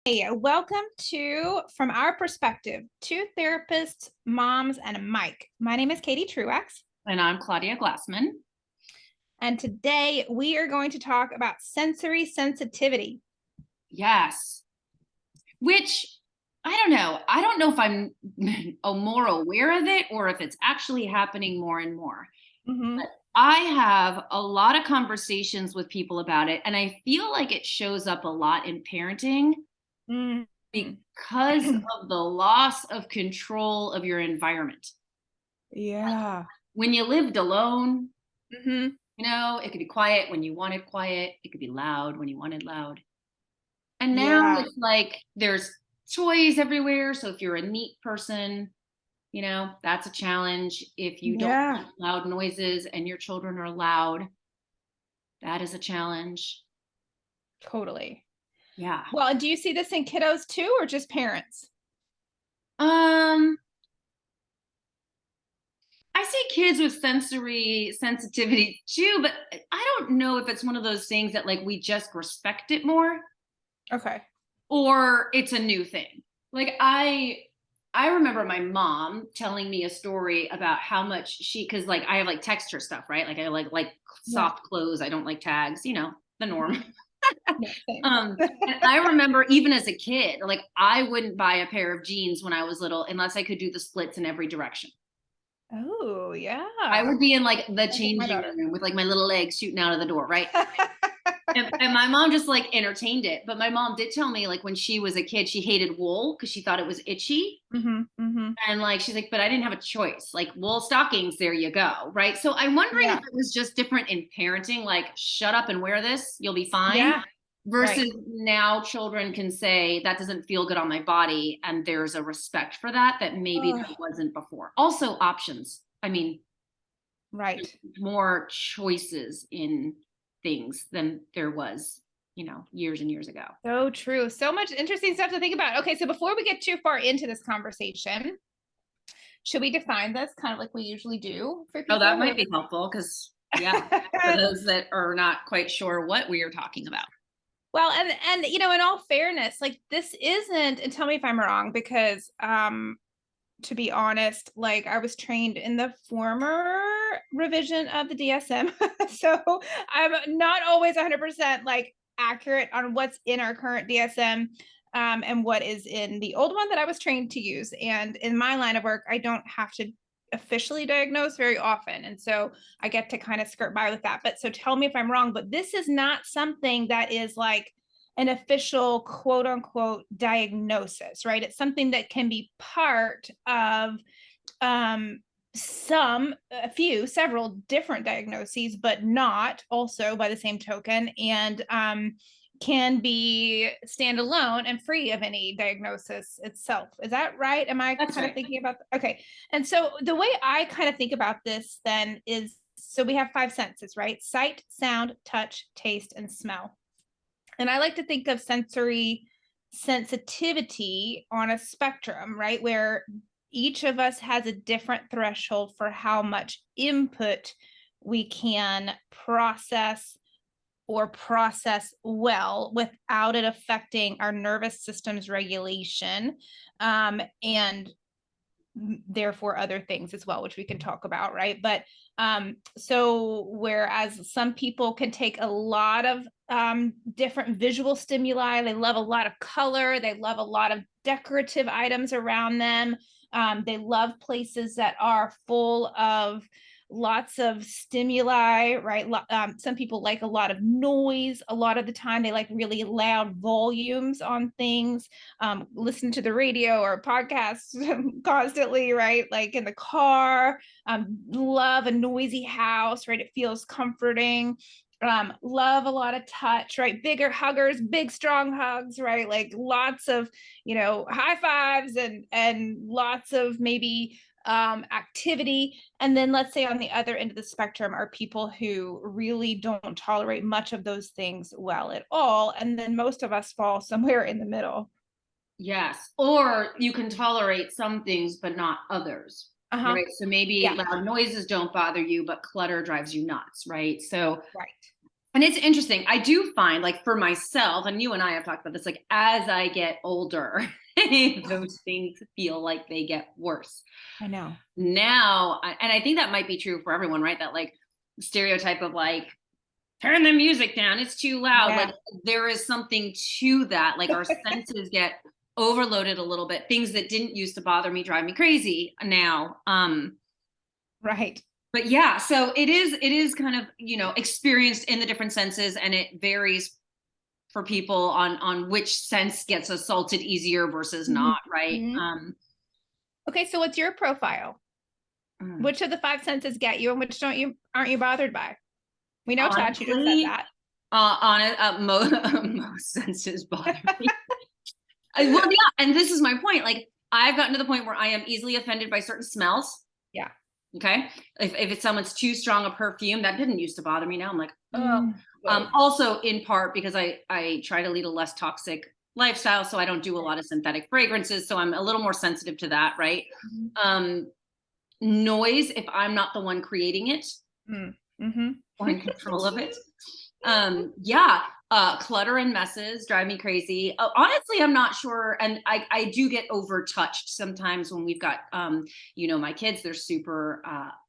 Hey, welcome to From Our Perspective, two therapists, moms, and a mic. My name is Katie Truax. And I'm Claudia Glassman. And today we are going to talk about sensory sensitivity. Yes. Which I don't know. I don't know if I'm more aware of it or if it's actually happening more and more. Mm-hmm. But I have a lot of conversations with people about it. And I feel like it shows up a lot in parenting Mm-hmm. because of the loss of control of your environment. Yeah. When you lived alone, Mm-hmm. it could be quiet when you wanted quiet. It could be loud when you wanted loud. And now Yeah. it's like there's toys everywhere. So if you're a neat person, that's a challenge. If you don't Yeah. like loud noises and your children are loud, that is a challenge. Totally. Yeah. Well, and do you see this in kiddos too, or just parents? Um, I see kids with sensory sensitivity too, but I don't know if it's one of those things that like we just respect it more Okay. or it's a new thing. Like I remember my mom telling me a story about how much because like I have like texture stuff, right? Like I like Yeah. soft clothes. I don't like tags, the norm. Yeah, same. And I remember even as a kid, like I wouldn't buy a pair of jeans when I was little unless I could do the splits in every direction. Oh, I yeah. would be in like the That's like my changing daughter. room with like my little legs shooting out of the door, right? And my mom just like entertained it. But my mom did tell me like when she was a kid, she hated wool because she thought it was itchy. Mm-hmm. Mm-hmm. And like she's like, but I didn't have a choice. Like wool stockings, there you go. Right. So I'm wondering if Yeah. it was just different in parenting, like shut up and wear this, you'll be fine. Yeah. Right. Versus now children can say that doesn't feel good on my body. And there's a respect for that maybe Oh, there wasn't before. Also options. I mean, right. more choices in things than there was, years and years ago. So true. So much interesting stuff to think about. Okay, so before we get too far into this conversation, should we define this kind of like we usually do for Oh, people that who might are be helpful because, yeah, for those that are not quite sure what we are talking about. well, and in all fairness, like this isn't, and tell me if I'm wrong, because to be honest, like I was trained in the former revision of the DSM. So I'm not always 100% like accurate on what's in our current DSM and what is in the old one that I was trained to use. And in my line of work, I don't have to officially diagnose very often. And so I get to kind of skirt by with that. But so tell me if I'm wrong, but this is not something that is like an official quote unquote diagnosis, right? It's something that can be part of several different diagnoses, but not also by the same token, and can be standalone and free of any diagnosis itself. Is that right? Am I That's kind of right. thinking about okay? And so the way I kind of think about this then is so we have five senses, right? Sight, sound, touch, taste, and smell. And I like to think of sensory sensitivity on a spectrum, right? Where each of us has a different threshold for how much input we can process or process well without it affecting our nervous system's regulation, and therefore other things as well, which we can talk about, right? But so whereas some people can take a lot of different visual stimuli, they love a lot of color, they love a lot of decorative items around them, they love places that are full of lots of stimuli, right? Some people like a lot of noise. A lot of the time, they like really loud volumes on things. Listen to the radio or podcasts constantly, right? Like in the car. Love a noisy house, right? It feels comforting. Love a lot of touch, right? Bigger huggers, big strong hugs, right? Like lots of high fives and lots of maybe activity. And then let's say on the other end of the spectrum are people who really don't tolerate much of those things well at all. And then most of us fall somewhere in the middle. Yes. Or you can tolerate some things, but not others. Uh-huh. Right. So maybe Yeah. loud noises don't bother you, but clutter drives you nuts. Right. So Right. And it's interesting. I do find, like, for myself, and you and I have talked about this, like, as I get older, those things feel like they get worse. I know. Now, and I think that might be true for everyone, right? That, like, stereotype of, like, turn the music down, it's too loud. Yeah. Like, there is something to that. Like, our senses get overloaded a little bit. Things that didn't used to bother me drive me crazy now. Right. But yeah, so it is kind of, experienced in the different senses, and it varies for people on which sense gets assaulted easier versus Mhm. not, right? Mhm. Okay, so what's your profile? Mm, Which of the five senses get you and which don't you aren't you bothered by? We know touch, you just said honestly, that. on it, most senses bother me. Well, yeah, and this is my point. Like, I've gotten to the point where I am easily offended by certain smells. Yeah. Okay, if it's someone's too strong a perfume, that didn't used to bother me. Now I'm like, oh. Whoa. Also, in part because I try to lead a less toxic lifestyle, so I don't do a lot of synthetic fragrances, so I'm a little more sensitive to that, right? Mhm. Um, Noise, if I'm not the one creating it Mm. Mhm. or in control of it. Yeah, clutter and messes drive me crazy. Honestly, I'm not sure, and I do get overtouched sometimes when we've got my kids. They're super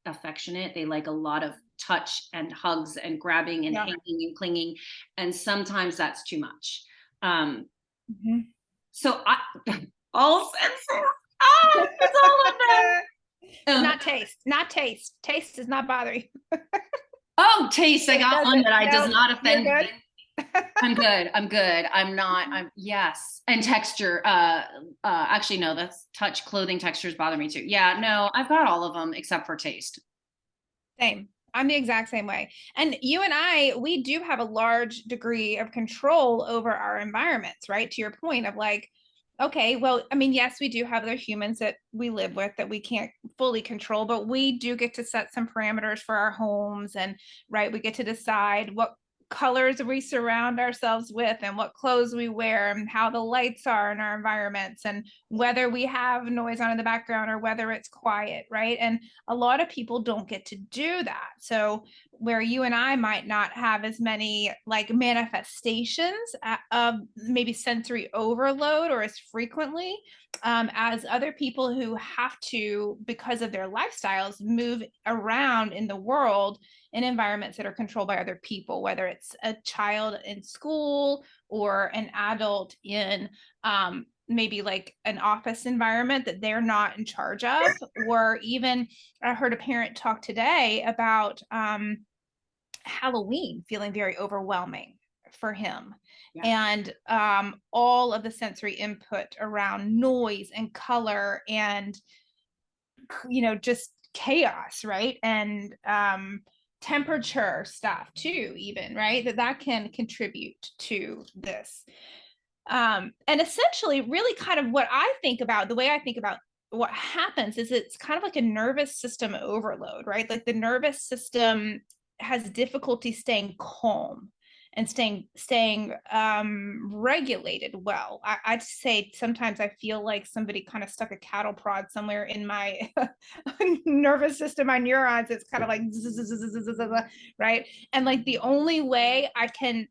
affectionate. They like a lot of touch and hugs and grabbing and Yeah. hanging and clinging, and sometimes that's too much. Um, Mhm. so I all senses. Ah, it's all But of them. not taste. Not taste. Taste does not bother you. Oh, taste. I It got one doesn't. that I does No, not you're offend good. me. I'm good. I'm good. I'm not. I'm yes. And texture. Actually, no. That's touch. Clothing textures bother me too. Yeah. No, I've got all of them except for taste. Same. I'm the exact same way. And you and I, we do have a large degree of control over our environments, right? To your point of like, okay, well, I mean, yes, we do have other humans that we live with that we can't fully control, but we do get to set some parameters for our homes and right, we get to decide what colors we surround ourselves with and what clothes we wear and how the lights are in our environments and whether we have noise on in the background or whether it's quiet, right? And a lot of people don't get to do that. So where you and I might not have as many like manifestations of maybe sensory overload or as frequently as other people who have to, because of their lifestyles, move around in the world in environments that are controlled by other people, whether it's a child in school or an adult in maybe like an office environment that they're not in charge of, or even I heard a parent talk today about Halloween feeling very overwhelming for him. Yeah. And all of the sensory input around noise and color and, just chaos, right? And temperature stuff too, even, right? That can contribute to this. And essentially, really kind of what I think about, the way I think about what happens is it's kind of like a nervous system overload, right? Like the nervous system has difficulty staying calm and staying regulated well. I'd say sometimes I feel like somebody kind of stuck a cattle prod somewhere in my nervous system, my neurons. It's kind of like right, and like the only way I can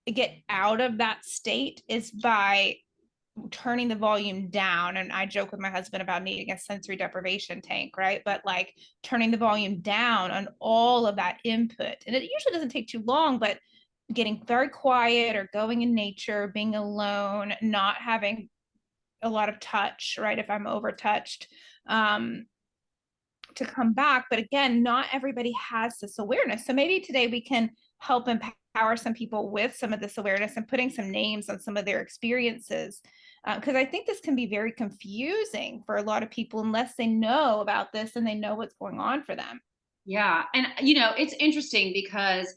get out of that state is by turning the volume down. And I joke with my husband about needing a sensory deprivation tank, right? But like turning the volume down on all of that input. And it usually doesn't take too long, but getting very quiet or going in nature, being alone, not having a lot of touch, right? If I'm overtouched, to come back. But again, not everybody has this awareness. So maybe today we can help empower some people with some of this awareness and putting some names on some of their experiences. Because I think this can be very confusing for a lot of people unless they know about this and they know what's going on for them. Yeah. And it's interesting because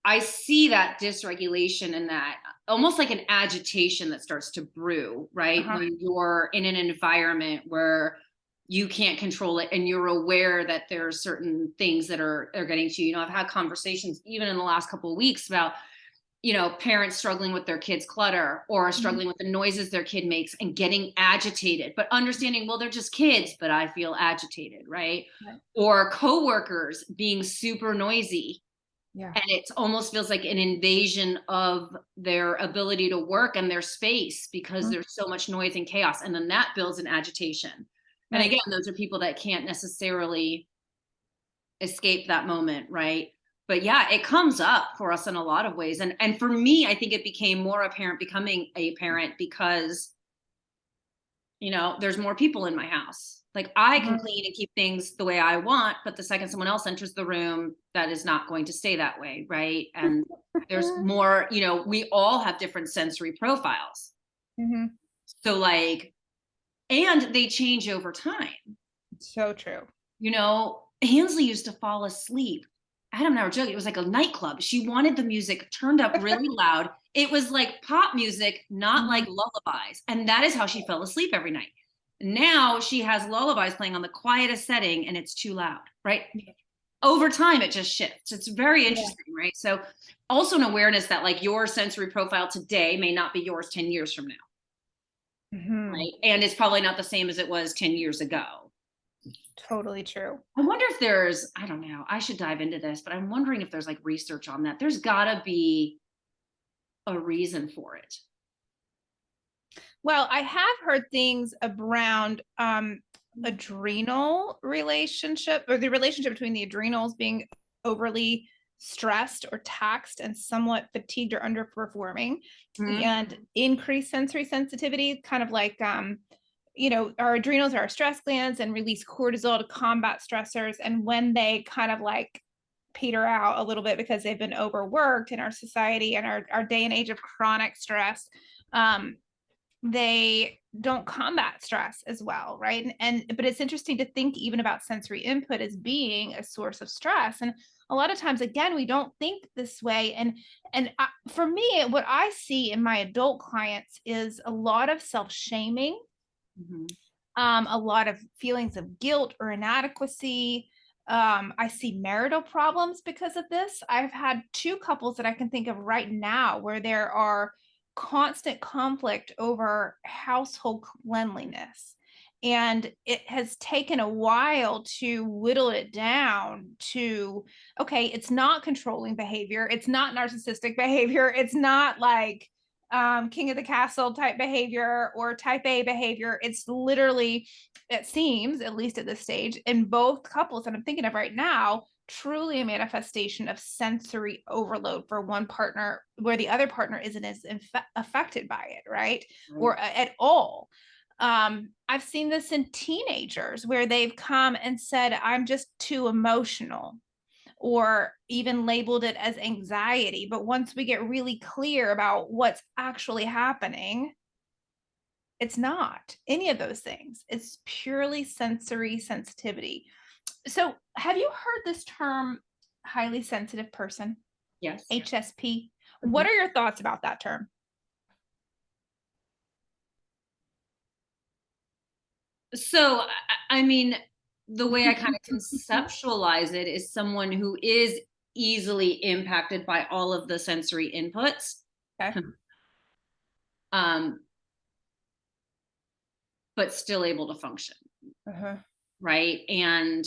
I see that dysregulation and that almost like an agitation that starts to brew, right? Uh-huh. When you're in an environment where you can't control it and you're aware that there are certain things that are getting to you. I've had conversations even in the last couple of weeks about, parents struggling with their kids' clutter or Mhm. struggling with the noises their kid makes and getting agitated, but understanding, well, they're just kids, but I feel agitated, right? Right. Or coworkers being super noisy, Yeah. And it almost feels like an invasion of their ability to work and their space because Mhm. there's so much noise and chaos. And then that builds an agitation. And again, Right. those are people that can't necessarily escape that moment, right? But yeah, it comes up for us in a lot of ways. And for me, I think it became more apparent becoming a parent because, there's more people in my house. Like I can Mhm. clean and keep things the way I want, but the second someone else enters the room, that is not going to stay that way, right? And there's more, we all have different sensory profiles. Mhm. So like, and they change over time. So true. Hansley used to fall asleep. Adam and I were joking. It was like a nightclub. She wanted the music turned up really loud. It was like pop music, not Mhm. like lullabies. And that is how she fell asleep every night. Now she has lullabies playing on the quietest setting and it's too loud, right? Yeah. Over time, it just shifts. It's very Yeah. interesting, right? So, also an awareness that like your sensory profile today may not be yours 10 years from now, Mhm. right? And it's probably not the same as it was 10 years ago. Totally true. I wonder if I don't know, I should dive into this, but I'm wondering if there's like research on that. There's gotta be a reason for it. Well, I have heard things around adrenal relationship, or the relationship between the adrenals being overly stressed or taxed and somewhat fatigued or underperforming, Mhm. and increased sensory sensitivity, kind of like our adrenals are our stress glands and release cortisol to combat stressors. And when they kind of like peter out a little bit because they've been overworked in our society and our day and age of chronic stress, um, they don't combat stress as well, right? But it's interesting to think even about sensory input as being a source of stress. And a lot of times, again, we don't think this way. For me, what I see in my adult clients is a lot of self-shaming, Mhm. a lot of feelings of guilt or inadequacy. I see marital problems because of this. I've had two couples that I can think of right now where there are constant conflict over household cleanliness. And it has taken a while to whittle it down to, okay, it's not controlling behavior. It's not narcissistic behavior. It's not like king of the castle type behavior or type A behavior. It's literally, it seems, at least at this stage, in both couples that I'm thinking of right now, truly a manifestation of sensory overload for one partner where the other partner isn't as affected by it, right? Right. Or at all. I've seen this in teenagers where they've come and said, I'm just too emotional, or even labeled it as anxiety. But once we get really clear about what's actually happening, it's not any of those things. It's purely sensory sensitivity. So, have you heard this term, highly sensitive person, Yes. HSP? Mhm. What are your thoughts about that term? So, I mean, the way I kind of conceptualize it is someone who is easily impacted by all of the sensory inputs, Okay. um, but still able to function, Uh-huh. right? And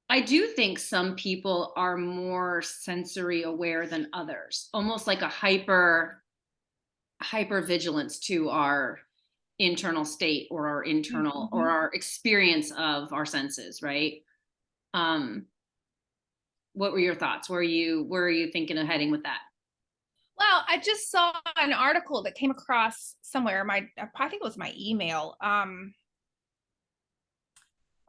I do think some people are more sensory aware than others, almost like a hyper vigilance to our internal state or our internal or Mhm. our experience of our senses, right? Um, what were your thoughts? Where are you thinking of heading with that? Well, I just saw an article that came across somewhere. I think it was my email.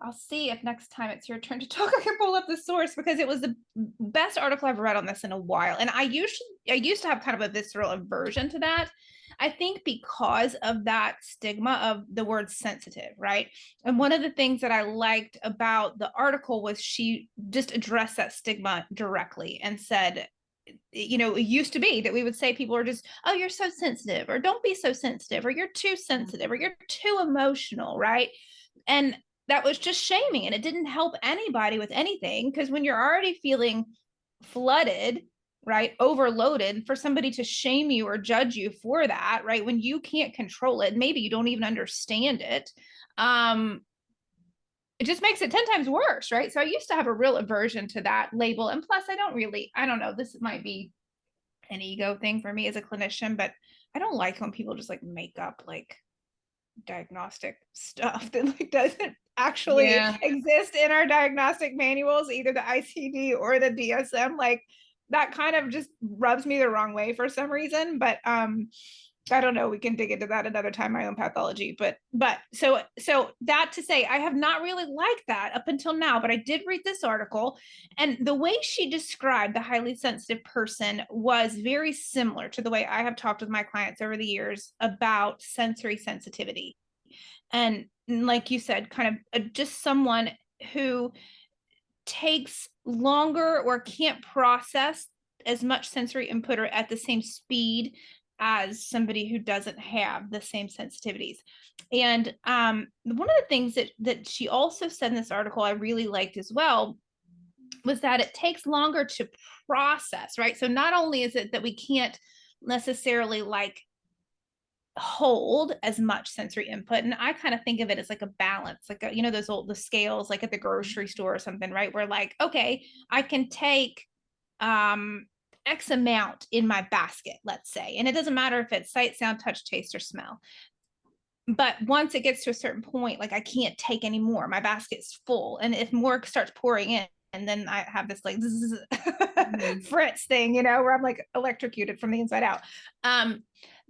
I'll see if next time it's your turn to talk, I can pull up the source because it was the best article I've read on this in a while. And I used to have kind of a visceral aversion to that. I think because of that stigma of the word sensitive, right? And one of the things that I liked about the article was she just addressed that stigma directly and said, it used to be that we would say people are just, oh, you're so sensitive, or don't be so sensitive, or you're too sensitive, or you're too emotional, right? And that was just shaming, and it didn't help anybody with anything, because when you're already feeling flooded, right, overloaded, for somebody to shame you or judge you for that, right, when you can't control it, maybe you don't even understand it, um it just makes it 10 times worse, right? So I used to have a real aversion to that label. And plus, I don't know, this might be an ego thing for me as a clinician, but I don't like when people just like make up like diagnostic stuff that like doesn't actually Yeah. exist in our diagnostic manuals, either the ICD or the DSM. Like that kind of just rubs me the wrong way for some reason. But I don't know, we can dig into that another time, my own pathology. But so that to say, I have not really liked that up until now, but I did read this article, and the way she described the highly sensitive person was very similar to the way I have talked with my clients over the years about sensory sensitivity. And like you said, kind of just someone who takes longer or can't process as much sensory input or at the same speed as somebody who doesn't have the same sensitivities. And one of the things that she also said in this article I really liked as well was that it takes longer to process, right? So not only is it that we can't necessarily like hold as much sensory input, and I kind of think of it as like a balance, like you know those old the scales like at the grocery store or something, right? Where like, okay, I can take X amount in my basket, let's say, and it doesn't matter if it's sight, sound, touch, taste, or smell. But once it gets to a certain point, like I can't take any more, my basket's full, and if more starts pouring in, and then I have this like Fritz thing, you know, where I'm like electrocuted from the inside out.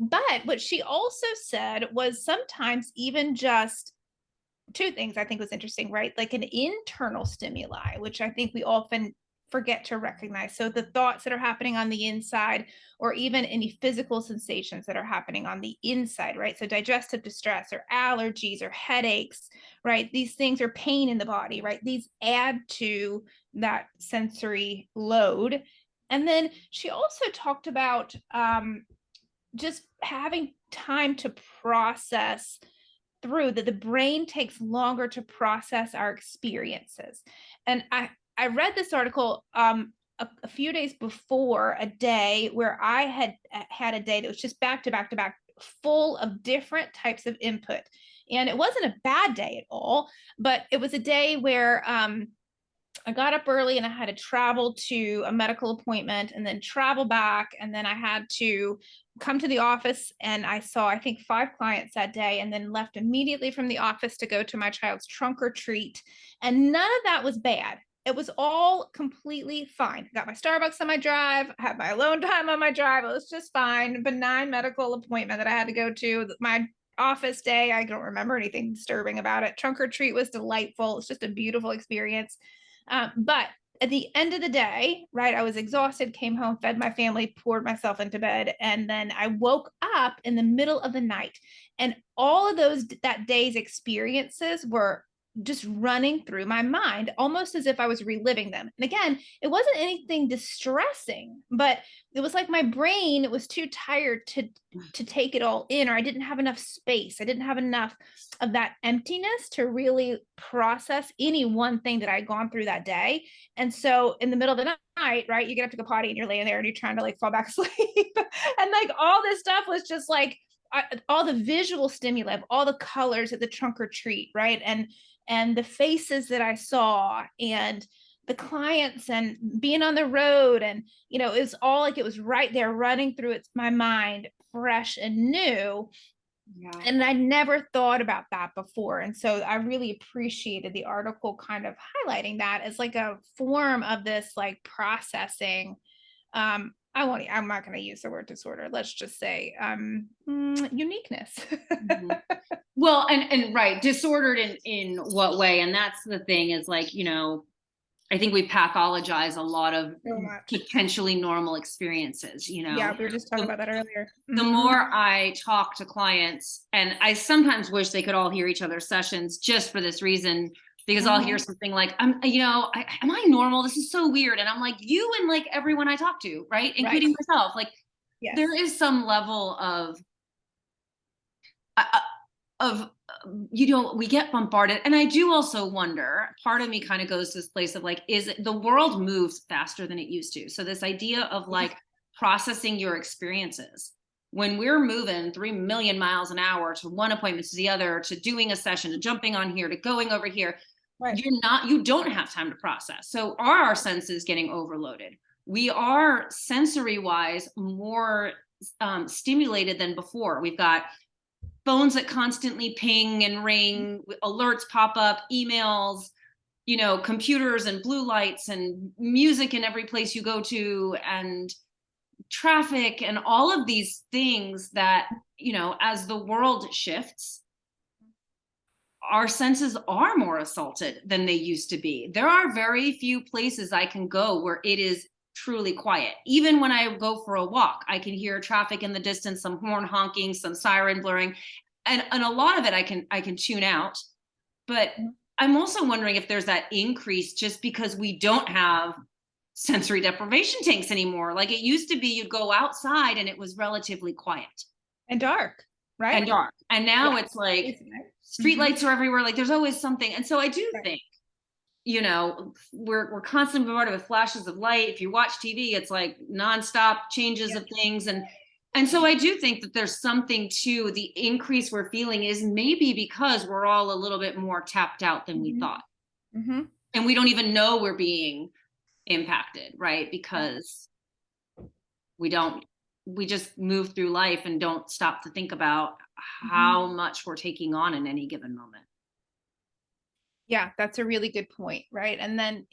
But what she also said was sometimes even just two things I think was interesting, right? Like an internal stimuli, which I think we often forget to recognize. So the thoughts that are happening on the inside, or even any physical sensations that are happening on the inside, right? So digestive distress or allergies or headaches, right? These things are pain in the body, right? These add to that sensory load. And then she also talked about just having time to process through, that the brain takes longer to process our experiences. And I read this article a few days before a day where I had a day that was just back to back to back, full of different types of input. And it wasn't a bad day at all, but it was a day where I got up early and I had to travel to a medical appointment and then travel back. And then I had to come to the office, and I saw, I think, 5 clients that day, and then left immediately from the office to go to my child's trunk or treat. And none of that was bad. It was all completely fine. Got my Starbucks on my drive, had my alone time on my drive. It was just fine. Benign medical appointment that I had to go to. My office day, I don't remember anything disturbing about it. Trunk or treat was delightful. It's just a beautiful experience. But at the end of the day, right, I was exhausted, came home, fed my family, poured myself into bed, and then I woke up in the middle of the night. And all of that day's experiences were just running through my mind, almost as if I was reliving them. And again, it wasn't anything distressing, but it was like my brain was too tired to take it all in, or I didn't have enough space. I didn't have enough of that emptiness to really process any one thing that I'd gone through that day. And so in the middle of the night, right, you get up to go potty and you're laying there and you're trying to like fall back asleep. And like all this stuff was just like all the visual stimuli of all the colors at the trunk or treat, right? And the faces that I saw, and the clients, and being on the road, and you know, it was all like it was right there running through my mind, fresh and new. Yeah. And I never thought about that before. And so I really appreciated the article kind of highlighting that as like a form of this like processing. I'm not going to use the word disorder. Let's just say uniqueness. Well, and right, disordered in what way? And that's the thing, is like, you know, I think we pathologize a lot of potentially normal experiences, you know. Yeah, we were just talking about that earlier. The more I talk to clients, and I sometimes wish they could all hear each other's sessions just for this reason, because I'll hear something like, am I normal? This is so weird. And I'm like, you and like everyone I talk to, right? Including myself. Like, yes. There is some level of we get bombarded. And I do also wonder, part of me kind of goes to this place of like, the world moves faster than it used to. So this idea of like processing your experiences, when we're moving 3 million miles an hour to one appointment to the other, to doing a session, to jumping on here, to going over here, Right. you don't have time to process. So are our senses getting overloaded? We are sensory wise more stimulated than before. We've got phones that constantly ping and ring, alerts pop up, emails, computers and blue lights and music in every place you go to, and traffic and all of these things that, as the world shifts, our senses are more assaulted than they used to be. There are very few places I can go where it is truly quiet. Even when I go for a walk, I can hear traffic in the distance, some horn honking, some siren blaring, and a lot of it I can tune out. But I'm also wondering if there's that increase just because we don't have sensory deprivation tanks anymore. Like it used to be, you'd go outside and it was relatively quiet And dark, right? and dark. And now Yeah. it's like Isn't it? street lights are everywhere. Like there's always something. And so I do Right. think, we're constantly bombarded with flashes of light. If you watch TV, it's like nonstop changes Yep. of things. And so I do think that there's something to the increase we're feeling is maybe because we're all a little bit more tapped out than we Mhm. thought. Mhm. And we don't even know we're being impacted, right? Because we just move through life and don't stop to think about how Mhm. much we're taking on in any given moment. Yeah, that's a really good point, right? And then,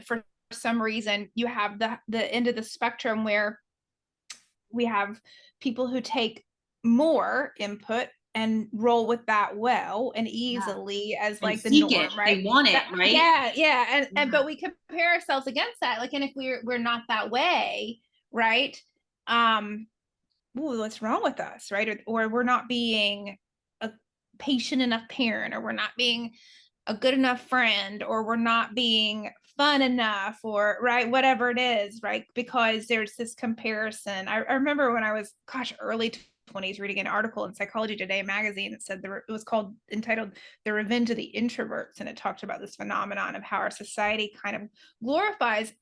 for some reason, you have the end of the spectrum where we have people who take more input and roll with that well and Yeah. easily as And like the seek it. norm, right? They want it, That right? yeah, yeah, and Yeah. but we compare ourselves against that, like, and if we're not that way, right? Um, ooh, what's wrong with us, right? Or we're not being a patient enough parent, or we're not being a good enough friend, or we're not being fun enough, or right, whatever it is, right? Because there's this comparison. I remember when I was, gosh, early 20s, reading an article in Psychology Today magazine that said it was entitled "The Revenge of the Introverts," and it talked about this phenomenon of how our society kind of glorifies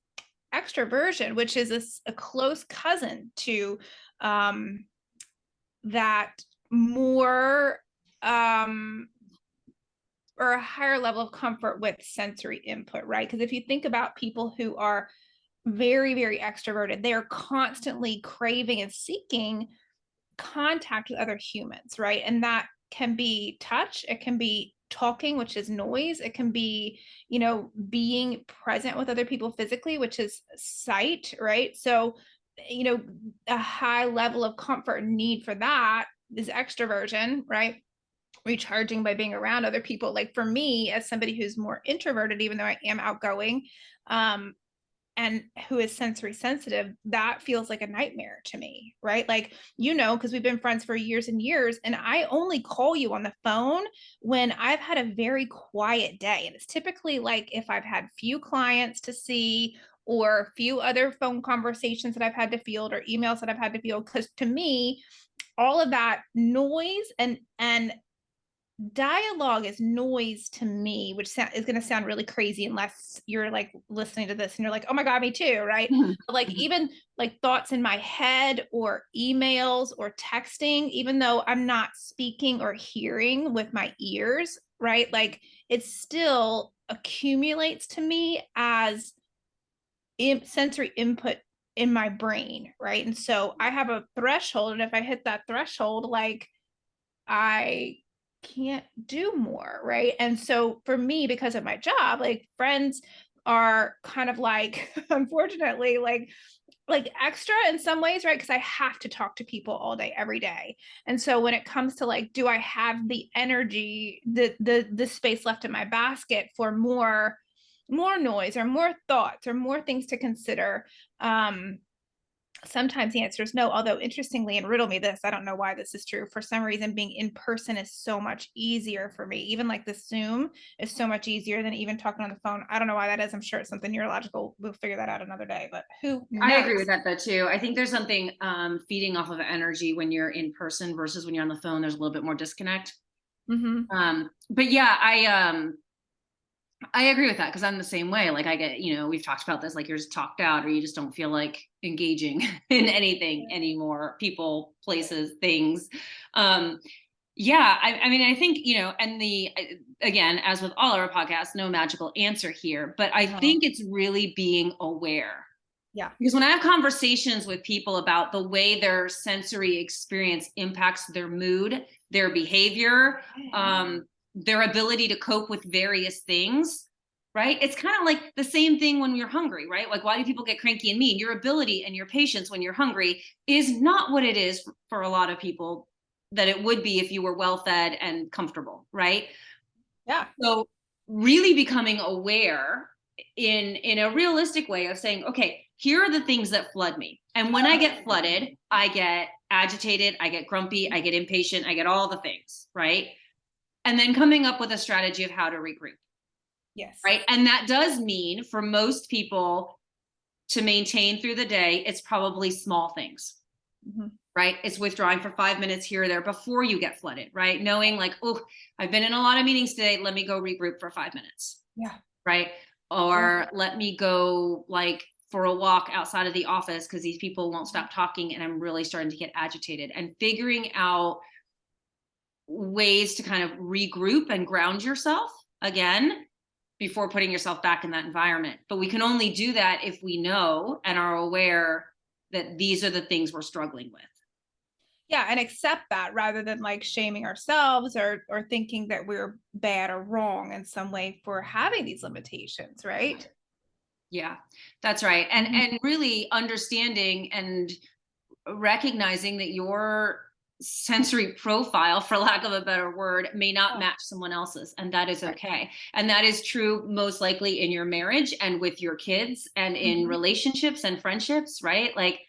extroversion, which is a close cousin to um, that more or a higher level of comfort with sensory input, right? Because if you think about people who are very, very extroverted, they are constantly craving and seeking contact with other humans, right? And that can be touch, it can be talking, which is noise, it can be, being present with other people physically, which is sight, right? So, a high level of comfort and need for that is extroversion, right? Recharging by being around other people. Like for me, as somebody who's more introverted, even though I am outgoing, um, and who is sensory sensitive, that feels like a nightmare to me, right? Like, because we've been friends for years and years, and I only call you on the phone when I've had a very quiet day. And it's typically like if I've had few clients to see, or few other phone conversations that I've had to field, or emails that I've had to field. Because to me, all of that noise and dialogue is noise to me, which is going to sound really crazy unless you're like listening to this and you're like, oh my God, me too, right? Mhm. But like Mhm. even like thoughts in my head or emails or texting, even though I'm not speaking or hearing with my ears, right? Like it still accumulates to me as sensory input in my brain, right? And so I have a threshold, and if I hit that threshold, like I can't do more, right? And so for me, because of my job, like friends are kind of like, unfortunately, like extra in some ways, right? Because I have to talk to people all day, every day. And so when it comes to like, do I have the energy, the space left in my basket for more noise or more thoughts or more things to consider? Sometimes the answer is no, although interestingly, and riddle me this, I don't know why this is true. For some reason, being in person is so much easier for me. Even like the Zoom is so much easier than even talking on the phone. I don't know why that is. I'm sure it's something neurological. We'll figure that out another day, but who I agree with knows? that though too. I think there's something feeding off of energy when you're in person versus when you're on the phone. There's a little bit more disconnect. Mm-hmm. But yeah, I agree with that because I'm the same way. Like I get, we've talked about this, like you're just talked out or you just don't feel like engaging in anything anymore, people, places, things. Um, Yeah, I mean, I think, and again, as with all our podcasts, no magical answer here, but I No. think it's really being aware. Yeah. Because when I have conversations with people about the way their sensory experience impacts their mood, their behavior, their ability to cope with various things, right? It's kind of like the same thing when you're hungry, right? Like, why do people get cranky and mean? Your ability and your patience when you're hungry is not what it is for a lot of people that it would be if you were well fed and comfortable, right? Yeah. So really becoming aware in a realistic way of saying, okay, here are the things that flood me. And when I get flooded, I get agitated, I get grumpy, I get impatient, I get all the things, right? And then coming up with a strategy of how to regroup, Yes. right? And that does mean for most people to maintain through the day, it's probably small things. Mhm. Right? It's withdrawing for 5 minutes here or there before you get flooded, right? Knowing like, oh, I've been in a lot of meetings today. Let me go regroup for 5 minutes, Yeah. right? Yeah. Or let me go like for a walk outside of the office because these people won't stop talking and I'm really starting to get agitated, and figuring out ways to kind of regroup and ground yourself again before putting yourself back in that environment. But we can only do that if we know and are aware that these are the things we're struggling with. Yeah, and accept that rather than like shaming ourselves or thinking that we're bad or wrong in some way for having these limitations, right? Yeah, that's right. And Mhm. really understanding and recognizing that your sensory profile, for lack of a better word, may not Yeah. match someone else's, and that is Right. okay. And that is true most likely in your marriage and with your kids and in Mhm. relationships and friendships, right? Like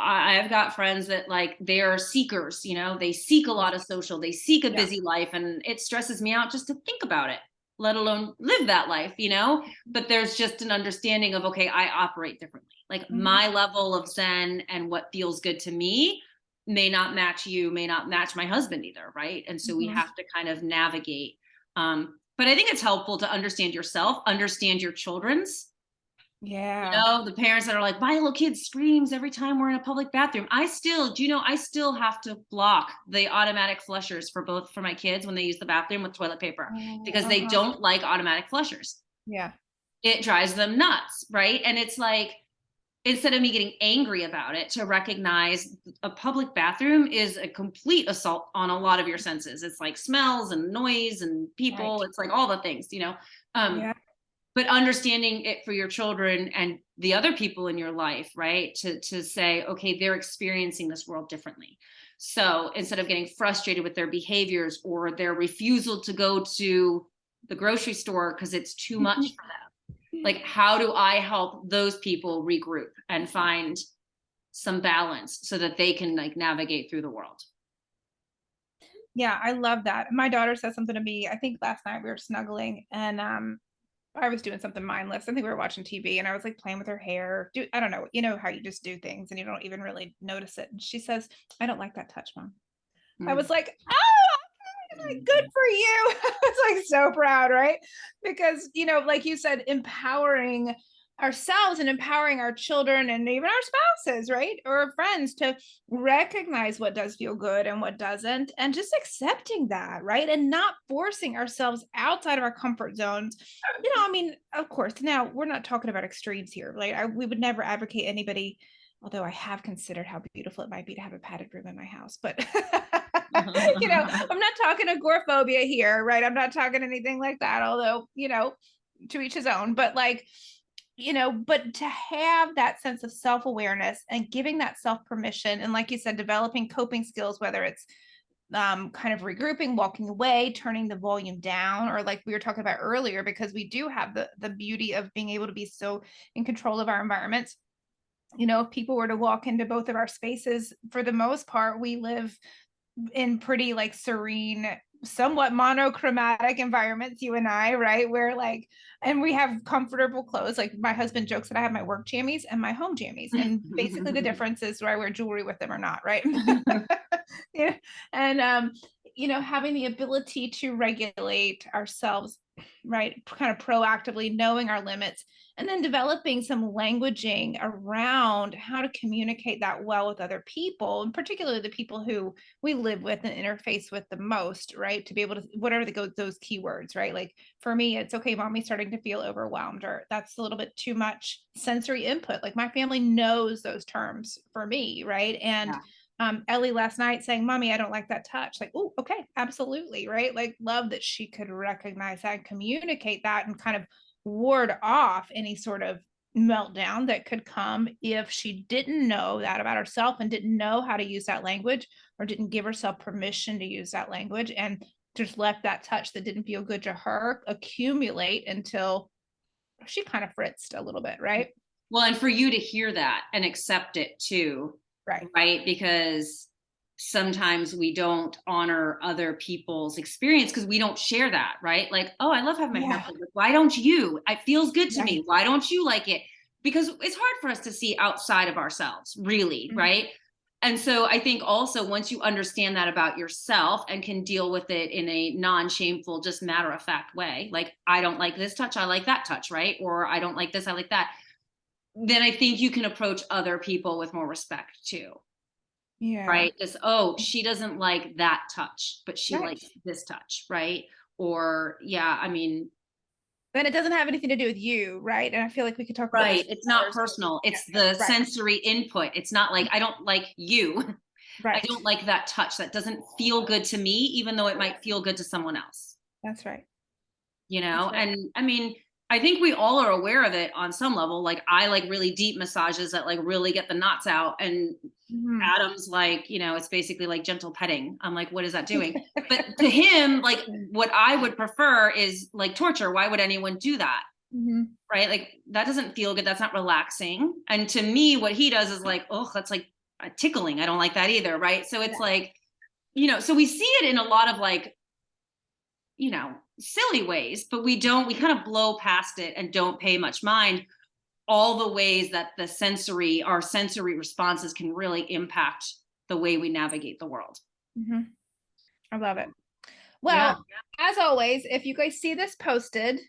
I've got friends that like they are seekers, they seek a lot of social, they seek a Yeah. busy life, and it stresses me out just to think about it, let alone live that life. But there's just an understanding of, okay, I operate differently. Like Mhm. my level of zen and what feels good to me may not match you, may not match my husband either, right? And so we Mhm. have to kind of navigate. But I think it's helpful to understand yourself, understand your children's. Yeah. The parents that are like, my little kid screams every time we're in a public bathroom. I still have to block the automatic flushers for my kids when they use the bathroom with toilet paper Oh, because they uh-huh. don't like automatic flushers. Yeah. It drives them nuts, right? And it's like, instead of me getting angry about it, to recognize a public bathroom is a complete assault on a lot of your senses. It's like smells and noise and Right. people. It's like all the things. Um, Yeah. but understanding it for your children and the other people in your life, right? To say, okay, they're experiencing this world differently. So instead of getting frustrated with their behaviors or their refusal to go to the grocery store because it's too much for them, like how do I help those people regroup and find some balance so that they can like navigate through the world? Yeah, I love that. My daughter said something to me, I think last night we were snuggling and I was doing something mindless. I think we were watching TV and I was like playing with her hair. I don't know, you know how you just do things and you don't even really notice it. And she says, I don't like that touch, mom. I was Mm. like, oh, like, good for you. I was like so proud, right? Because, like you said, empowering ourselves and empowering our children and even our spouses, right? Or friends to recognize what does feel good and what doesn't, and just accepting that, right? And not forcing ourselves outside of our comfort zones. I mean, of course, now we're not talking about extremes here. Like, we would never advocate anybody, although I have considered how beautiful it might be to have a padded room in my house, but I'm not talking agoraphobia here, right? I'm not talking anything like that, although, to each his own, but like, but to have that sense of self-awareness and giving that self permission, and like you said, developing coping skills, whether it's kind of regrouping, walking away, turning the volume down, or like we were talking about earlier, because we do have the beauty of being able to be so in control of our environments. If people were to walk into both of our spaces, for the most part, we live in pretty like serene, somewhat monochromatic environments, you and I, right? Where like, and we have comfortable clothes. Like my husband jokes that I have my work jammies and my home jammies. And basically the difference is do I wear jewelry with them or not, right? Yeah. And having the ability to regulate ourselves right? Kind of proactively knowing our limits, and then developing some languaging around how to communicate that well with other people, and particularly the people who we live with and interface with the most, right? To be able to, whatever those keywords, right? Like for me, it's okay, mommy's starting to feel overwhelmed, or that's a little bit too much sensory input. Like my family knows those terms for me, right? And Yeah. Ellie last night saying, "Mommy, I don't like that touch." Like, oh, okay, absolutely, right? Like, love that she could recognize that and communicate that and kind of ward off any sort of meltdown that could come if she didn't know that about herself and didn't know how to use that language, or didn't give herself permission to use that language, and just let that touch that didn't feel good to her accumulate until she kind of fritzed a little bit, right? Well, and for you to hear that and accept it too, Right. right? Because sometimes we don't honor other people's experience because we don't share that, right? Like, oh, I love having my hair Yeah. pulled. Why don't you? It feels good to me. Right. Why don't you like it? Because it's hard for us to see outside of ourselves, really, Mhm. right? And so I think also once you understand that about yourself and can deal with it in a non-shameful, just matter of fact way, like, I don't like this touch, I like that touch, right? Or I don't like this, I like that, then I think you can approach other people with more respect too, Yeah. right? Just, oh, she doesn't like that touch, but she Right. likes this touch, right? Or, yeah, I mean, Then it doesn't have anything to do with you, right? And I feel like we could talk about this right. for It's not hours. personal. Yeah. It's the Right. sensory input. It's not like, I don't like you. I Right. don't like that touch. That doesn't feel good to me, even though it might feel good to someone else. That's right. You know, That's right. and I mean, I think we all are aware of it on some level. Like, I like really deep massages that like really get the knots out, and Mhm. Adam's like, it's basically like gentle petting. I'm like, what is that doing? But to him, like, what I would prefer is like torture. Why would anyone do that? Mhm. Right? Like, that doesn't feel good. That's not relaxing. And to me, what he does is like, oh, that's like tickling. I don't like that either. Right? So it's Yeah. like, so we see it in a lot of like, silly ways, but we kind of blow past it and don't pay much mind all the ways that our sensory responses can really impact the way we navigate the world. Mhm. I love it. Yeah. Well, as always, if you guys see this posted,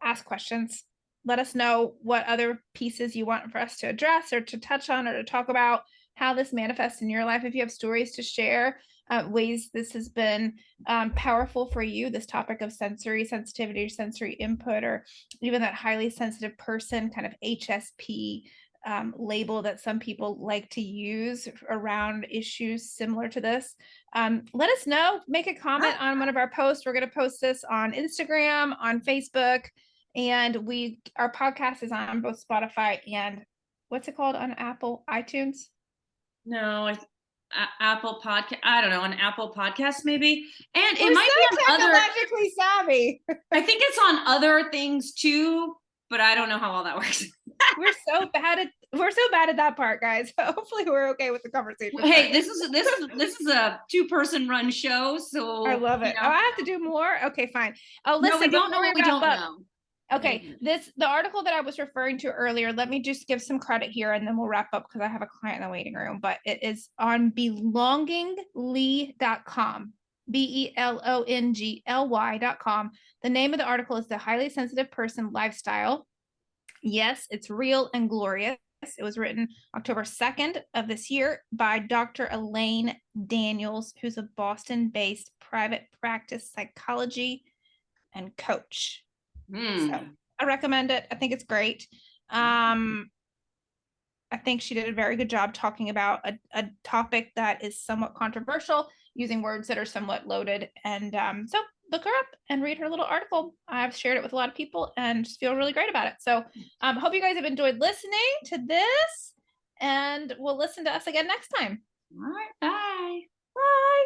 ask questions. Let us know what other pieces you want for us to address or to touch on or to talk about, how this manifests in your life. If you have stories to share, ways this has been powerful for you, this topic of sensory sensitivity, or sensory input, or even that highly sensitive person kind of HSP label that some people like to use around issues similar to this. Let us know. Make a comment on one of our posts. We're going to post this on Instagram, on Facebook, and our podcast is on both Spotify and what's it called on Apple iTunes? No, Apple podcast. I don't know, on Apple Podcast maybe, and it We're might be so on other. technologically savvy. I think it's on other things too, but I don't know how all that works. We're so bad at that part, guys. Hopefully we're okay with the conversation part. Hey, this is a two-person run show, I so love it. Oh, I have to do more. Okay, fine. Oh, no, we listen, don't know before we what we wrap don't up, know. okay, the article that I was referring to earlier, let me just give some credit here and then we'll wrap up because I have a client in the waiting room, but it is on belongingly.com. BELONGLY.com. The name of the article is The Highly Sensitive Person Lifestyle. Yes, it's real and glorious. It was written October 2nd of this year by Dr. Elaine Daniels, who's a Boston-based private practice psychology and coach. So I recommend it. I think it's great. I think she did a very good job talking about a topic that is somewhat controversial, using words that are somewhat loaded. And so look her up and read her little article. I've shared it with a lot of people and just feel really great about it. So hope you guys have enjoyed listening to this, and we'll listen to us again next time. All right, bye. Bye.